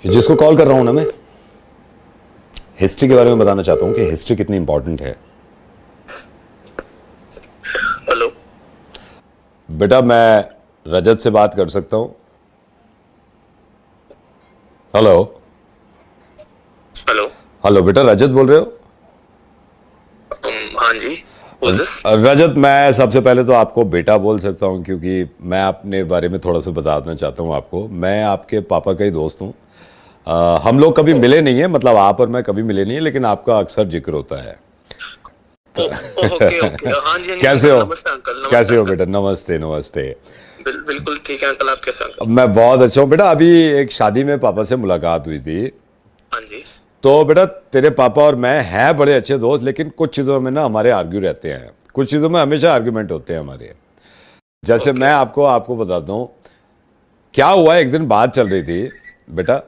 जिसको कॉल कर रहा हूं ना मैं, हिस्ट्री के बारे में बताना चाहता हूं कि हिस्ट्री कितनी इंपॉर्टेंट है। हेलो बेटा, मैं रजत से बात कर सकता हूं? Hello hello. हेलो बेटा, रजत बोल रहे हो? हाँ जी, Who's this? रजत, मैं सबसे पहले तो आपको बेटा बोल सकता हूं क्योंकि मैं अपने बारे में थोड़ा सा बताना चाहता हूं आपको। मैं आपके पापा का ही दोस्त हूं। हम लोग कभी मिले नहीं है, मतलब आप और मैं कभी मिले नहीं है, लेकिन आपका अक्सर जिक्र होता है। ओ, ओके ओके, हाँ जी हाँ जी कैसे अंकल, हो? नमस्ते अंकल, नमस्ते कैसे हो अंकल। बेटा? नमस्ते नमस्ते। बिल्कुल ठीक है अंकल, आप कैसे हैं अंकल? मैं बहुत अच्छा हूँ बेटा। अभी एक शादी में पापा से मुलाकात हुई थी। हाँ जी। तो बेटा, तेरे पापा और मैं हैं बड़े अच्छे दोस्त, लेकिन कुछ चीज़ों में ना हमारे आर्ग्यू रहते हैं। कुछ चीज़ों में हमेशा आर्ग्यूमेंट होते हैं हमारे। जैसे ओके मैं आपको बताता हूँ क्या हुआ। एक दिन बात चल रही थी बेटा,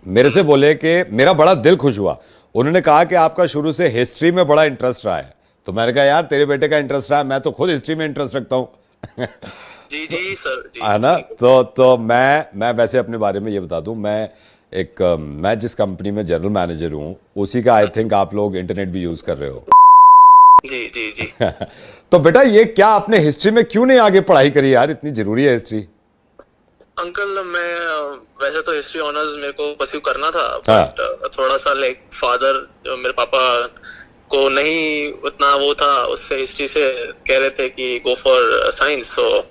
मेरे से बोले कि मेरा बड़ा दिल खुश हुआ। उन्होंने कहा कि आपका शुरू से हिस्ट्री में बड़ा इंटरेस्ट रहा है। तो मैंने कहा यार, तेरे बेटे का इंटरेस्ट रहा है, मैं तो खुद हिस्ट्री में इंटरेस्ट रखता हूँ। जी जी सर, जी है ना? जी। तो मैं वैसे अपने बारे में ये बता दूं, मैं जिस कंपनी में जनरल मैनेजर हूं, उसी का आई थिंक आप लोग इंटरनेट भी यूज कर रहे हो। जी जी जी। तो बेटा, ये क्या आपने हिस्ट्री में क्यों नहीं आगे पढ़ाई करी यार? इतनी जरूरी है हिस्ट्री। अंकल मैं वैसे तो हिस्ट्री ऑनर्स मेरे को परस्यू करना था, हाँ। बट थोड़ा सा लाइक फादर जो मेरे पापा को नहीं उतना वो था, उससे हिस्ट्री से कह रहे थे कि गो फॉर साइंस। सो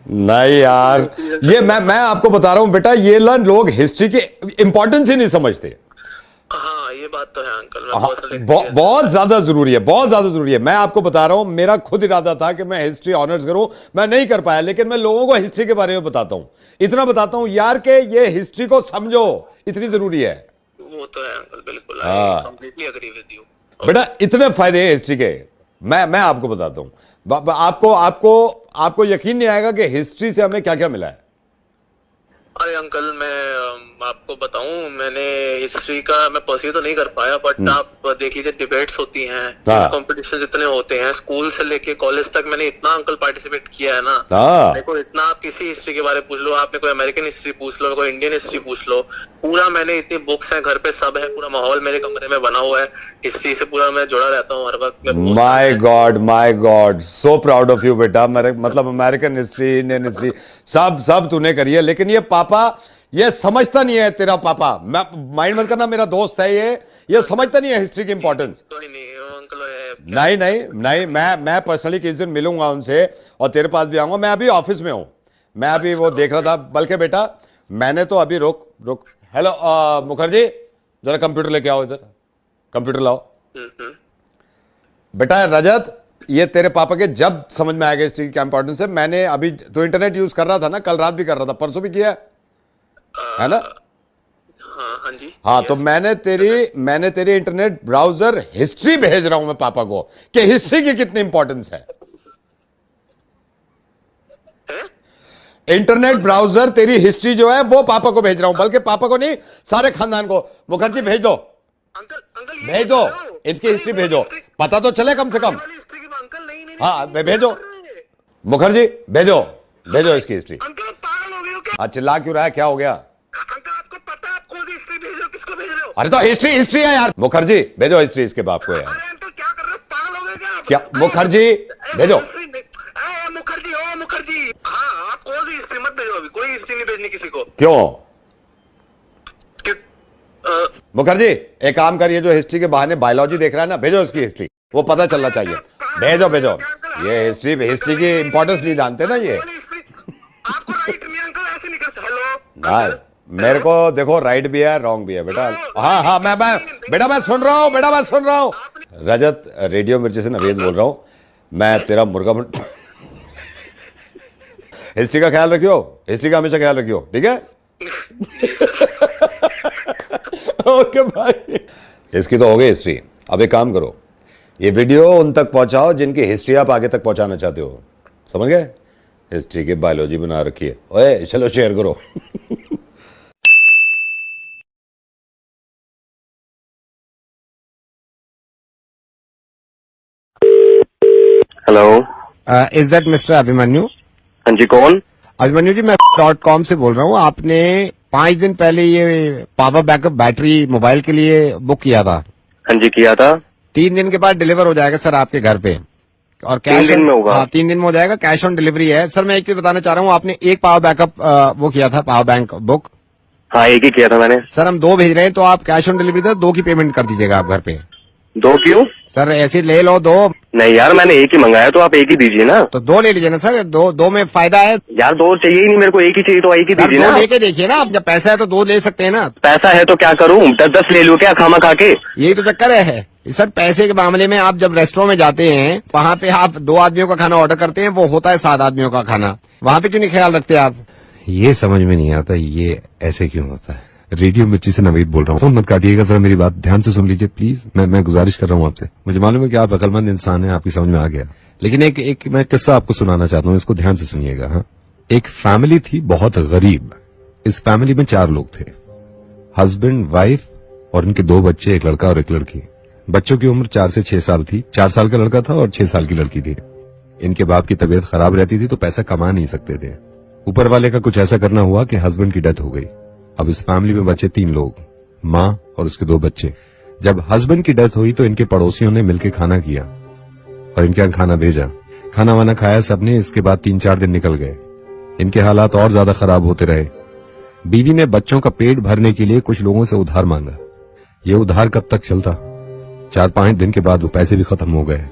नहीं यार, ये मैं आपको बता रहा हूं बेटा, ये लोग हिस्ट्री की इंपॉर्टेंस ही नहीं समझते। हाँ ये बात तो है अंकल, मैं हाँ, पर्सनल एक्सपीरियंस बहुत ज्यादा जरूरी है, बहुत ज्यादा जरूरी है। मैं आपको बता रहा हूं, मेरा खुद इरादा था कि मैं हिस्ट्री ऑनर्स करूं, मैं नहीं कर पाया, लेकिन मैं लोगों को हिस्ट्री के बारे में बताता हूं। इतना बताता हूं यार कि ये हिस्ट्री को समझो, इतनी जरूरी है। वो तो है अंकल, बिल्कुल आई हाँ कंप्लीटली एग्री विद यू। बेटा, इतने फायदे हैं हिस्ट्री के। मैं आपको बताता हूं। आपको आपको आपको यकीन नहीं आएगा कि हिस्ट्री से हमें क्या क्या मिला है। अरे अंकल मैं आपको बताऊं, मैंने हिस्ट्री का मैं परस्यू तो नहीं कर पाया, बट आप देख लीजिए डिबेट्स होती हैं, हाँ। कॉम्पिटिशन इतने होते हैं, स्कूल से लेके कॉलेज तक मैंने इतना अंकल पार्टिसिपेट किया है ना। हाँ। देखो इतना, आप किसी हिस्ट्री के बारे में पूछ लो, आपने कोई अमेरिकन हिस्ट्री पूछ लो, कोई इंडियन हिस्ट्री पूछ लो, पूरा मैंने इतनी बुक्स हैं घर पे, सब है, पूरा माहौल मेरे कमरे में बना हुआ है हिस्ट्री से, पूरा मैं जुड़ा रहता हूँ हर वक्त। My God, so proud of you बेटा। मतलब अमेरिकन हिस्ट्री, इंडियन हिस्ट्री, सब सब तूने करी है। लेकिन ये पापा, ये समझता नहीं है तेरा पापा। मैं माइंड मत करना, मेरा दोस्त है ये समझता नहीं है हिस्ट्री की इंपॉर्टेंस। कोई नहीं अंकल, नहीं नहीं नहीं, मैं पर्सनली किसी दिन मिलूंगा उनसे और तेरे पास भी आऊंगा। मैं अभी ऑफिस में हूं, मैं अभी वो देख रहा था। बल्कि बेटा, मैंने तो अभी रुक रुक हेलो मुखर्जी, जरा कंप्यूटर लेके आओ इधर, कंप्यूटर लाओ। बेटा रजत, ये तेरे पापा के जब समझ में आएगा हिस्ट्री की क्या इंपॉर्टेंस है। मैंने अभी तो इंटरनेट यूज कर रहा था ना, कल रात भी कर रहा था, परसों भी किया है ना? हाँ हाँ जी। हाँ, तो yes। मैंने तेरी इंटरनेट ब्राउजर हिस्ट्री भेज रहा हूं मैं पापा को कि हिस्ट्री की कितनी इंपॉर्टेंस है। हैं? इंटरनेट ब्राउजर तेरी हिस्ट्री जो है वो पापा को भेज रहा हूं, बल्कि पापा को नहीं, सारे खानदान को। मुखर्जी भेज दो, अंकल अंकल ये भेज क्या दो, कर रहे हो? इसकी अरे हिस्ट्री वो भेजो, हिस्ट्री, पता तो चले कम से कम। वाली हिस्ट्री की अंकल, नहीं नहीं हाँ, नहीं, भेजो क्या कर रहे हैं? मुखर्जी, भेजो भेजो इसकी हिस्ट्री। अंकल आप पागल हो गए हो क्या? आज चिल्ला क्यों रहा है? क्या हो गया? अंकल आपको पता है आप कौन सी हिस्ट्री भेज रहे हो, किसको भेज रहे हो? अरे तो हिस्ट्री हिस्ट्री है यार। मुखर्जी भेजो हिस्ट्री इसके बाप को यार। अरे अंकल क्या कर रहे हो, पागल हो गए क्या आप? क्या मुखर्जी, भेजो। मुखर्जी, ओ मुखर्जी, हाँ आप कौन सी हिस्ट्री मत भेजो, अभी कोई हिस्ट्री नहीं भेजनी किसी को। क्यों? कि- अ, मुखर्जी, एक काम करिए, जो हिस्ट्री के बहाने बायोलॉजी देख रहा है ना, भेजो उसकी हिस्ट्री, वो पता चलना चाहिए। भेजो भेजो, ये हिस्ट्री की इंपॉर्टेंस नहीं जानते ना ये। आपको राइट नहीं अंकल, ऐसे नहीं कर। हेलो हाँ, मेरे को देखो, राइट भी है रॉन्ग भी है बेटा। हाँ हाँ, मैं बेटा मैं सुन रहा हूँ, बेटा मैं सुन रहा हूँ। रजत, रेडियो मिर्ची से नवीद बोल रहा हूँ। मैं तेरा मुर्गा हिस्ट्री का ख्याल रखियो, हिस्ट्री का हमेशा ख्याल रखियो, ठीक है? ओके भाई। इसकी तो हो गई हिस्ट्री। अब एक काम करो, ये वीडियो उन तक पहुंचाओ जिनकी हिस्ट्री आप आगे तक पहुंचाना चाहते हो। समझ गए? हिस्ट्री की बायोलॉजी बना रखी है। ओए चलो शेयर करो। Hello. Is that mister Abhimanyu? हाँ जी, कौन? अभिमन्यु जी, मैं .com से बोल रहा हूँ। आपने 5 दिन पहले ये पावर बैकअप बैटरी मोबाइल के लिए बुक किया था। हाँ जी, किया था। 3 दिन के बाद डिलीवर हो जाएगा सर आपके घर पे, और कैश 3 दिन में होगा? हाँ, 3 दिन में हो जाएगा, कैश ऑन डिलीवरी है। सर मैं एक चीज बताना चाह रहा हूँ, आपने एक पावर बैकअप वो किया था, पावर बैंक बुक। हाँ, एक ही किया था मैंने। सर हम 2 भेज रहे हैं, तो आप कैश ऑन डिलीवरी दो, 2 की पेमेंट कर दीजिएगा आप घर पे। 2 क्यों? सर ऐसे ले लो 2। नहीं यार, मैंने एक ही मंगाया, तो आप एक ही दीजिए ना। तो 2 ले लीजिए ना सर, 2 में फायदा है। यार 2 चाहिए ही नहीं मेरे को, एक ही चाहिए, तो एक ही सर दीजिए 2 ना। लेके देखिए ना, आप जब पैसा है तो 2 ले सकते हैं ना। पैसा है तो क्या करूं, 10-10 ले लूं क्या खामा खा के? यही तो चक्कर है सर, पैसे के मामले में। आप जब रेस्टोरेंट में जाते हैं, वहाँ पे आप 2 आदमियों का खाना ऑर्डर करते हैं, वो होता है 7 आदमियों का खाना। वहाँ पे क्यों नहीं ख्याल रखते आप? ये समझ में नहीं आता ये ऐसे क्यों होता है। रेडियो मिर्ची से नवीद बोल रहा हूँ। फोन मत काटिएगा सर, मेरी बात ध्यान से सुन लीजिए प्लीज। मैं गुजारिश कर रहा हूँ आपसे। मुझे मालूम है कि आप अकलमंद इंसान हैं, आपकी समझ में आ गया, लेकिन एक मैं किस्सा आपको सुनाना चाहता हूँ, इसको ध्यान से सुनिएगा। हाँ, एक फैमिली थी बहुत गरीब। इस फैमिली में 4 लोग थे, हस्बैंड, वाइफ और इनके 2 बच्चे, एक लड़का और एक लड़की। बच्चों की उम्र 4 से 6 साल थी। 4 साल का लड़का था और 6 साल की लड़की थी। इनके बाप की तबीयत खराब रहती थी, तो पैसा कमा नहीं सकते थे। ऊपर वाले का कुछ ऐसा करना हुआ कि हस्बैंड की डेथ हो गई। अब इस फैमिली में बचे 3 लोग, माँ और उसके 2 बच्चे। जब हस्बैंड की डेथ हुई तो इनके पड़ोसियों ने मिलकर खाना किया और इनके यहाँ खाना भेजा। खाना वाना खाया सबने। इसके बाद 3-4 दिन निकल गए। इनके हालात और ज्यादा खराब होते रहे। बीवी ने बच्चों का पेट भरने के लिए कुछ लोगों से उधार मांगा। ये उधार कब तक चलता? 4-5 दिन के बाद वो पैसे भी खत्म हो गए।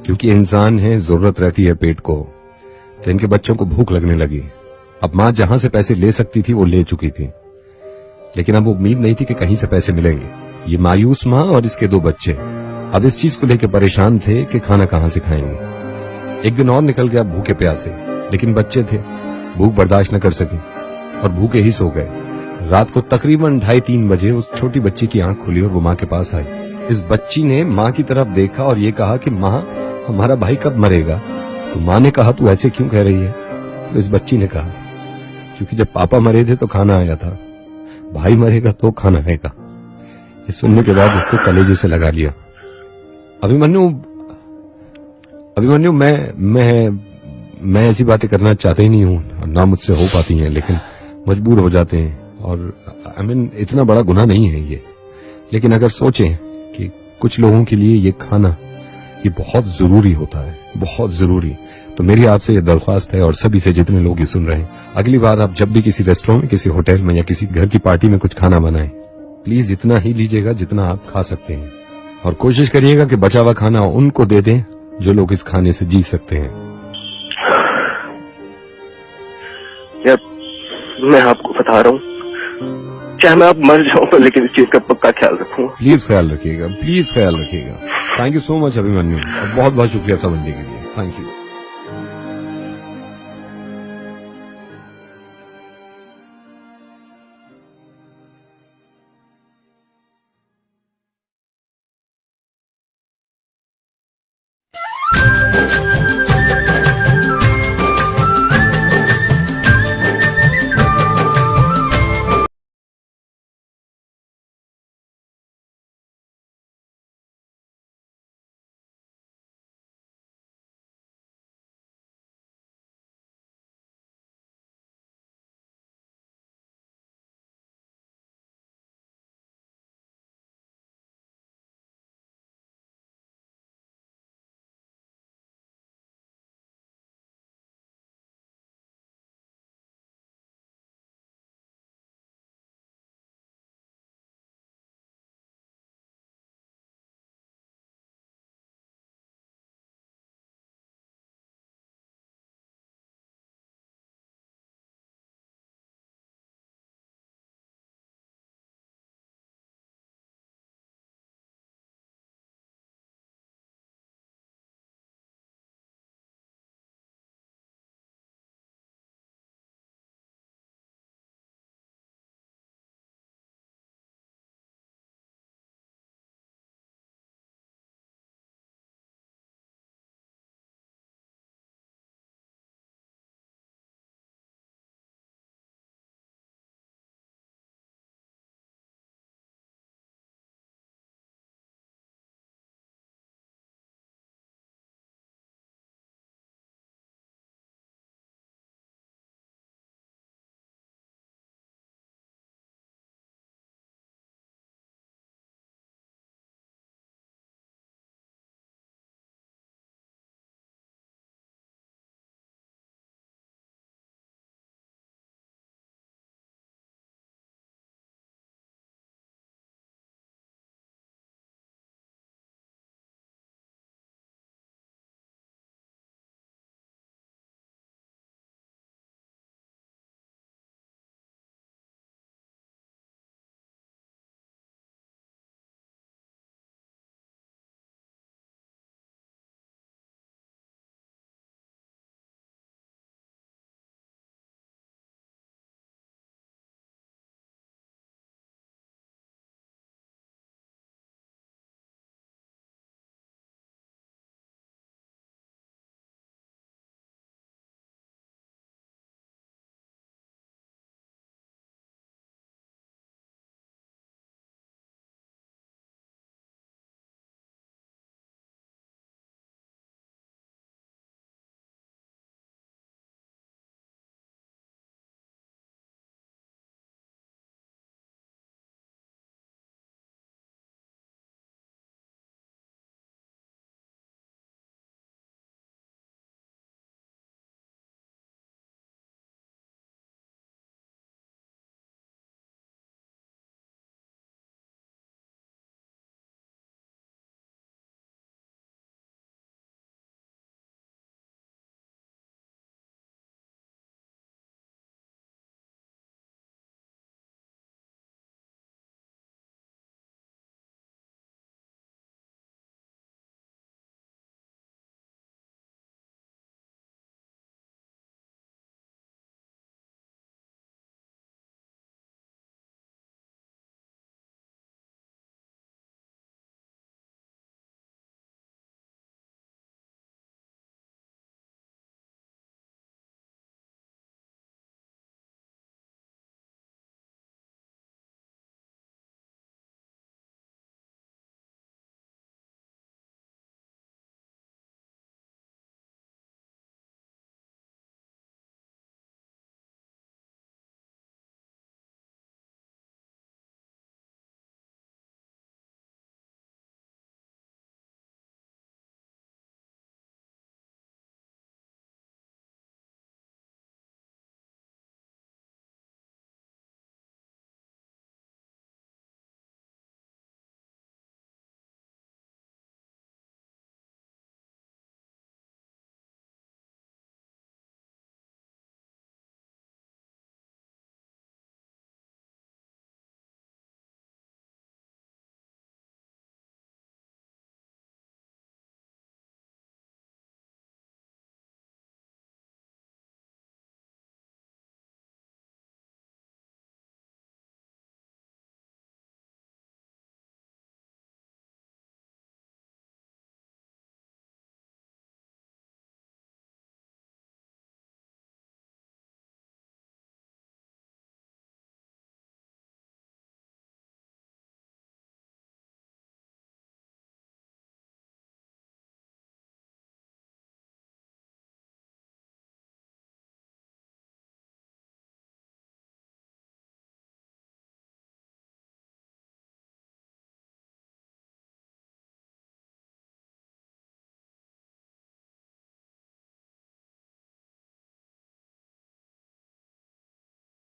क्योंकि इंसान है, जरूरत रहती है पेट को, तो इनके बच्चों को भूख लगने लगी। अब माँ जहां से पैसे ले सकती थी वो ले चुकी थी, लेकिन अब उम्मीद नहीं थी कि कहीं से पैसे मिलेंगे। ये मायूस माँ और इसके 2 बच्चे अब इस चीज को लेकर परेशान थे कि खाना कहां से खाएंगे। एक दिन और निकल गया भूखे प्यासे, लेकिन बच्चे थे, भूख बर्दाश्त न कर सके और भूखे ही सो गए। रात को तकरीबन 2:30-3 बजे उस छोटी बच्ची की आंख खुली और वो माँ के पास आई। इस बच्ची ने माँ की तरफ देखा और ये कहा कि माँ, हमारा भाई कब मरेगा? तो माँ ने कहा, तू ऐसे क्यों कह रही है? तो इस बच्ची ने कहा, क्योंकि जब पापा मरे थे तो खाना आया था, भाई मरेगा तो खाना आएगा। ये सुनने के बाद इसको कलेजे से लगा लिया। अभिमन्यु, मैं ऐसी बातें करना चाहते ही नहीं हूं, ना मुझसे हो पाती हैं, लेकिन मजबूर हो जाते हैं। और इतना बड़ा गुनाह नहीं है ये, लेकिन अगर सोचें कि कुछ लोगों के लिए ये खाना ये बहुत जरूरी होता है, बहुत जरूरी, तो मेरी आपसे ये दरख्वास्त है और सभी से जितने लोग ये सुन रहे हैं, अगली बार आप जब भी किसी रेस्टोरेंट में, किसी होटल में या किसी घर की पार्टी में कुछ खाना बनाएं, प्लीज इतना ही लीजिएगा जितना आप खा सकते हैं, और कोशिश करिएगा कि बचा हुआ खाना उनको दे दें जो लोग इस खाने से जी सकते हैं। यार मैं आपको बता रहा हूँ, चाहे मैं आप मर जाऊं लेकिन इस चीज का पक्का ख्याल रखूंगा। प्लीज ख्याल रखिएगा, प्लीज ख्याल रखिएगा। Thank you so much Abhimanyu, बहुत बहुत शुक्रिया समझने के लिए। Thank you.